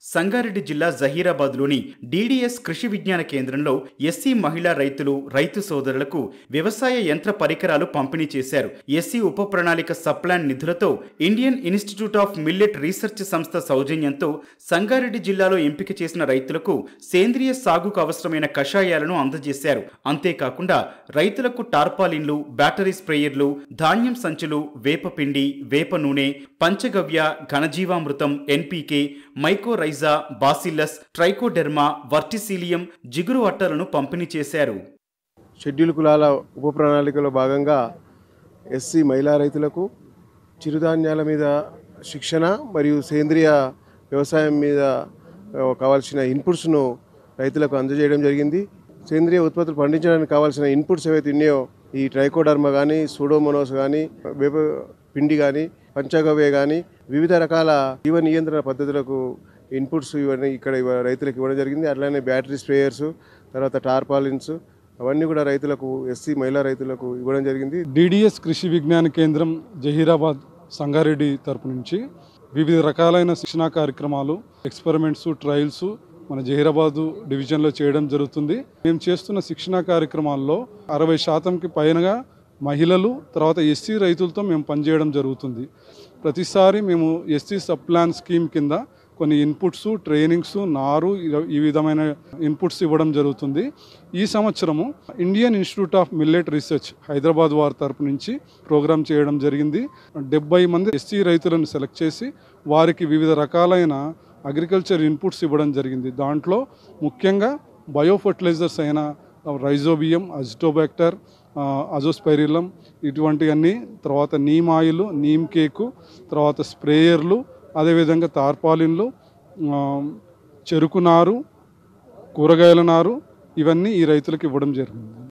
సంగారెడ్డి జిల్లా జహీరాబాద్లోని డీడీఎస్ కృషి విజ్ఞాన కేంద్రంలో ఎస్సీ మహిళా రైతులు, రైతు సోదరులకు వ్యవసాయ యంత్ర పరికరాలు పంపిణీ చేశారు. ఎస్సీ ఉప ప్రణాళిక సప్లాన్ నిధులతో Indian institute of millet research సంస్థ సౌజన్యంతో సంగారెడ్డి జిల్లాలో ఎంపిక చేసిన రైతులకు సేంద్రియ సాగుకు అవసరమైన కషాయాలను అందజేశారు. అంతేకాకుండా రైతులకు టార్పాలిన్లు, బ్యాటరీ స్ప్రేయర్లు, ధాన్యం సంచులు, వేపపిండి, వేప నూనె, పంచగవ్య, ఘనజీవామృతం, NPK, mycorrhiza, bacillus, trichoderma, Verticillium, జిగురు అట్టలను పంపిణీ చేశారు. షెడ్యూల్ కులాల ఉప ప్రణాళికలో భాగంగా ఎస్సీ మహిళా రైతులకు చిరుధాన్యాల మీద శిక్షణ మరియు సేంద్రియ వ్యవసాయం మీద కావాల్సిన ఇన్పుట్స్ను రైతులకు అందజేయడం జరిగింది. సేంద్రియ ఉత్పత్తులు పండించడానికి కావాల్సిన ఇన్పుట్స్ ఏవైతే ఉన్నాయో ఈ ట్రైకోడర్మా కానీ, సూడోమోనాస్ కానీ, వేప పిండి కానీ, పంచగవ్య కానీ వివిధ రకాల జీవ నియంత్రణ పద్ధతులకు ఇన్పుట్స్ ఇవన్నీ ఇక్కడ రైతులకు ఇవ్వడం జరిగింది. అట్లానే బ్యాటరీ స్ప్రేయర్స్, తర్వాత టార్పాలిన్స్ అవన్నీ కూడా రైతులకు, ఎస్సీ మహిళా రైతులకు ఇవ్వడం జరిగింది. డీడీఎస్ కృషి విజ్ఞాన కేంద్రం జహీరాబాద్ సంగారెడ్డి తరపు నుంచి వివిధ రకాలైన శిక్షణా కార్యక్రమాలు, ఎక్స్పెరిమెంట్స్, ట్రయల్స్ మన జహీరాబాదు డివిజన్లో చేయడం జరుగుతుంది. మేము చేస్తున్న శిక్షణా కార్యక్రమాల్లో 60%కి పైనగా మహిళలు, తర్వాత ఎస్సీ రైతులతో మేము పనిచేయడం జరుగుతుంది. ప్రతిసారి మేము ఎస్సీ సబ్ ప్లాన్ స్కీమ్ కింద కొన్ని ఇన్పుట్స్, ట్రైనింగ్స్, నారు, ఈ విధమైన ఇన్పుట్స్ ఇవ్వడం జరుగుతుంది. ఈ సంవత్సరము Indian institute of millet research Hyderabad వారి తరపు నుంచి ప్రోగ్రామ్ చేయడం జరిగింది. 70 మంది ఎస్సీ రైతులను సెలెక్ట్ చేసి వారికి వివిధ రకాలైన అగ్రికల్చర్ ఇన్పుట్స్ ఇవ్వడం జరిగింది. దాంట్లో ముఖ్యంగా బయో ఫర్టిలైజర్స్ అయిన రైజోబియం, అజిటోబాక్టర్, అజోస్పైరిలం ఇటువంటివన్నీ, తర్వాత నీమ్ ఆయిల్, నీమ్ కేకు, తర్వాత స్ప్రేయర్లు, అదేవిధంగా తార్పాలిన్లు, చెరుకు నారు, కూరగాయల నారు ఇవన్నీ ఈ రైతులకు ఇవ్వడం జరిగింది.